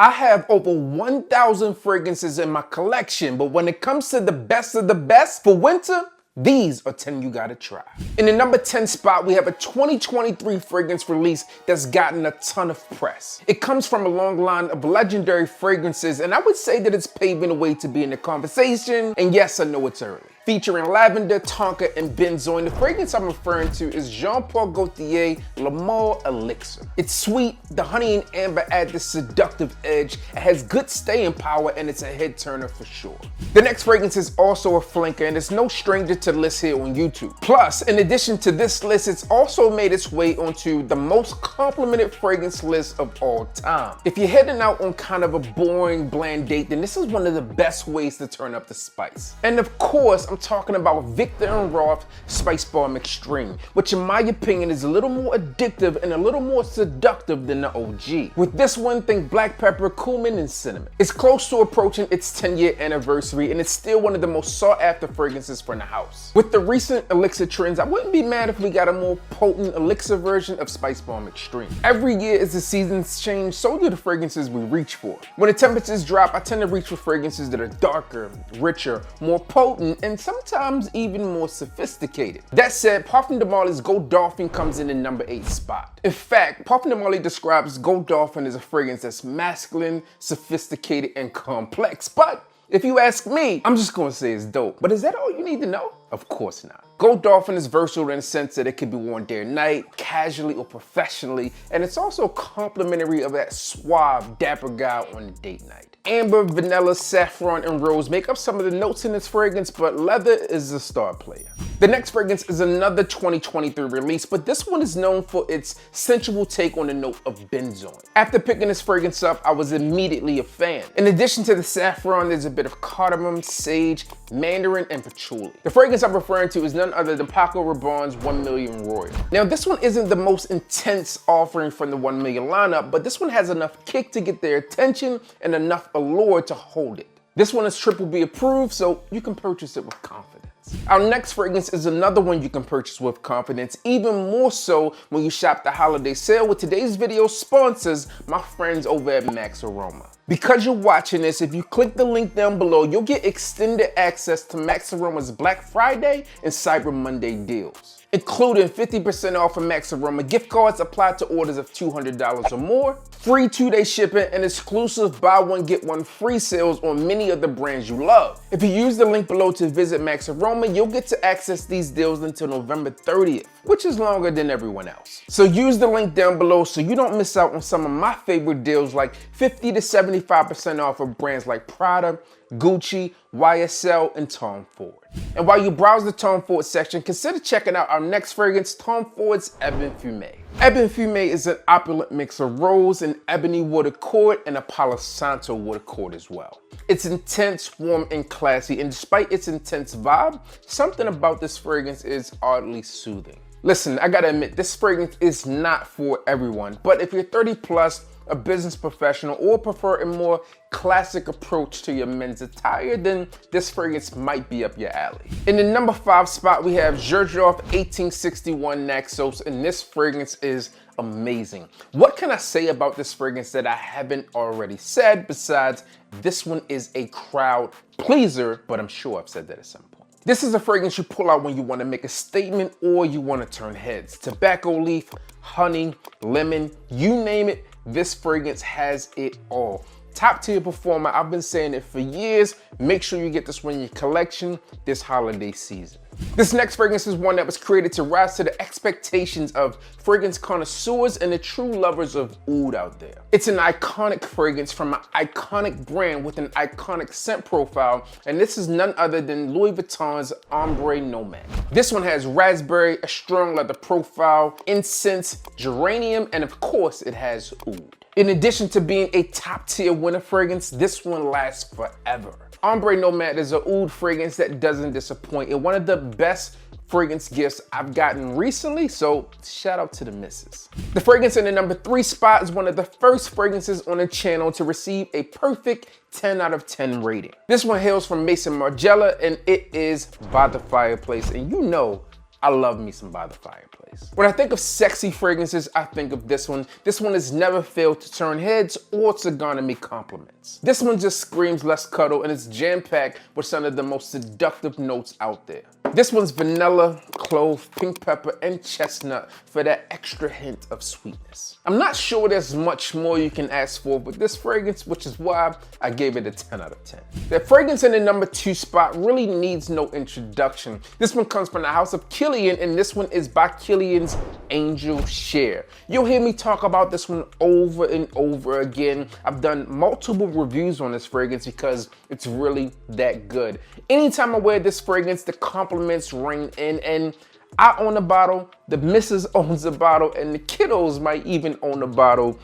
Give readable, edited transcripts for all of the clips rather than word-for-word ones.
I have over 1,000 fragrances in my collection, but when it comes to the best of the best for winter, these are 10 you gotta try. In the number 10 spot, we have a 2023 fragrance release that's gotten a ton of press. It comes from a long line of legendary fragrances, and I would say that it's paving the way to be in the conversation, and yes, I know it's early. Featuring lavender, tonka, and benzoin, the fragrance I'm referring to is Jean Paul Gaultier Le Male Elixir. It's sweet, the honey and amber add this seductive edge, it has good staying power, and it's a head turner for sure. The next fragrance is also a flanker, and it's no stranger to the list here on YouTube. Plus, in addition to this list, it's also made its way onto the most complimented fragrance list of all time. If you're heading out on kind of a boring, bland date, then this is one of the best ways to turn up the spice. And of course, I'm talking about Viktor & Rolf Spice Bomb Extreme, which in my opinion is a little more addictive and a little more seductive than the OG. With this one, think black pepper, cumin, and cinnamon. It's close to approaching its 10-year anniversary, and it's still one of the most sought after fragrances for the house. With the recent elixir trends, I wouldn't be mad if we got a more potent elixir version of Spice Bomb Extreme. Every year as the seasons change, so do the fragrances we reach for. When the temperatures drop, I tend to reach for fragrances that are darker, richer, more potent, and sometimes even more sophisticated. That said, Parfum de Marly's Gold Dolphin comes in the number 8 spot. In fact, Parfum de Marly describes Gold Dolphin as a fragrance that's masculine, sophisticated, and complex. But if you ask me, I'm just gonna say it's dope. But is that all you need to know? Of course not. Gold Dolphin is versatile in the sense that it can be worn day or night, casually or professionally, and it's also complimentary of that suave, dapper guy on a date night. Amber, vanilla, saffron, and rose make up some of the notes in this fragrance, but leather is the star player. The next fragrance is another 2023 release, but this one is known for its sensual take on the note of benzoin. After picking this fragrance up, I was immediately a fan. In addition to the saffron, there's a bit of cardamom, sage, mandarin, and patchouli. The fragrance I'm referring to is none other than Paco Rabanne's 1 Million Royal. Now, this one isn't the most intense offering from the 1 Million lineup, but this one has enough kick to get their attention and enough allure to hold it. This one is Triple B approved, so you can purchase it with confidence. Our next fragrance is another one you can purchase with confidence, even more so when you shop the holiday sale with today's video sponsors, my friends over at MAXAROMA. Because you're watching this, if you click the link down below, you'll get extended access to MAXAROMA's Black Friday and Cyber Monday deals, including 50% off of MAXAROMA gift cards applied to orders of $200 or more, free 2-day shipping, and exclusive buy one get one free sales on many of the brands you love. If you use the link below to visit MAXAROMA, you'll get to access these deals until November 30th, which is longer than everyone else. So use the link down below so you don't miss out on some of my favorite deals like 50 to 75% off of brands like Prada, Gucci, YSL, and Tom Ford. And while you browse the Tom Ford section, consider checking out our next fragrance, Tom Ford's Eban Fum. Eban Fum is an opulent mix of rose and ebony wood accord and a Palo Santo wood accord as well. It's intense, warm, and classy, and despite its intense vibe, something about this fragrance is oddly soothing. Listen, I gotta admit, this fragrance is not for everyone, but if you're 30 plus, a business professional, or prefer a more classic approach to your men's attire, then this fragrance might be up your alley. In the number 5 spot, we have Zerof 1861 Naxos, and this fragrance is amazing. What can I say about this fragrance that I haven't already said, besides this one is a crowd pleaser, but I'm sure I've said that at some point. This is a fragrance you pull out when you want to make a statement or you want to turn heads. Tobacco leaf, honey, lemon, you name it, this fragrance has it all. Top tier performer, I've been saying it for years. Make sure you get this one in your collection this holiday season. This next fragrance is one that was created to rise to the expectations of fragrance connoisseurs and the true lovers of oud out there. It's an iconic fragrance from an iconic brand with an iconic scent profile, and this is none other than Louis Vuitton's Ombre Nomad. This one has raspberry, a strong leather profile, incense, geranium, and of course it has oud. In addition to being a top tier winter fragrance, this one lasts forever. Ombre Nomad is an oud fragrance that doesn't disappoint, and one of the best fragrance gifts I've gotten recently, so shout out to the missus. The fragrance in the number 3 spot is one of the first fragrances on the channel to receive a perfect 10 out of 10 rating. This one hails from Maison Margiela, and it is by the Fireplace, and you know I love me some By the Fireplace. When I think of sexy fragrances, I think of this one. This one has never failed to turn heads or to garner me compliments. This one just screams let's cuddle, and it's jam-packed with some of the most seductive notes out there. This one's vanilla, clove, pink pepper, and chestnut for that extra hint of sweetness. I'm not sure there's much more you can ask for with this fragrance, which is why I gave it a 10 out of 10. The fragrance in the number 2 spot really needs no introduction. This one comes from the house of Kilian, and this one is by Kilian's Angel Share. You'll hear me talk about this one over and over again. I've done multiple reviews on this fragrance because it's really that good. Anytime I wear this fragrance, the compliments ring in, and I own a bottle, the missus owns a bottle, and the kiddos might even own a bottle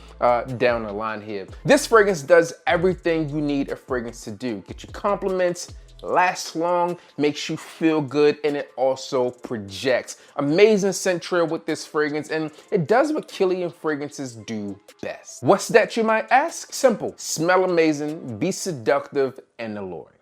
down the line here. This fragrance does everything you need a fragrance to do. Get your compliments, lasts long, makes you feel good, and it also projects. Amazing scent trail with this fragrance, and it does what Kilian fragrances do best. What's that, you might ask? Simple. Smell amazing, be seductive, and alluring.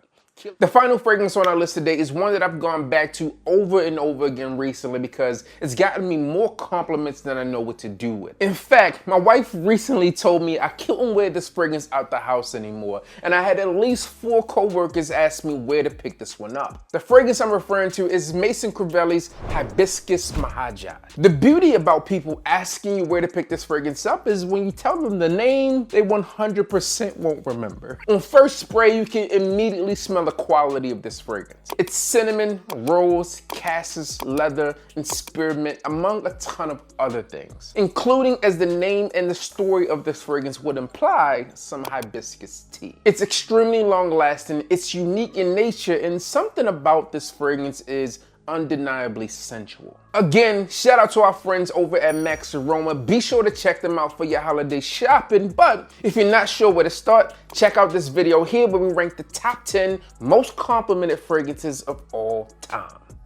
The final fragrance on our list today is one that I've gone back to over and over again recently because it's gotten me more compliments than I know what to do with. In fact, my wife recently told me I couldn't wear this fragrance out the house anymore, and I had at least 4 co-workers ask me where to pick this one up. The fragrance I'm referring to is Mason Crivelli's Hibiscus Mahajan. The beauty about people asking you where to pick this fragrance up is when you tell them the name, they 100% won't remember. On first spray, you can immediately smell the quality of this fragrance. It's cinnamon, rose, cassis, leather, and spearmint, among a ton of other things, including, as the name and the story of this fragrance would imply, some hibiscus tea. It's extremely long lasting, it's unique in nature, and something about this fragrance is undeniably sensual. Again, shout out to our friends over at MAXAROMA. Be sure to check them out for your holiday shopping, but if you're not sure where to start, check out this video here where we rank the top 10 most complimented fragrances of all time.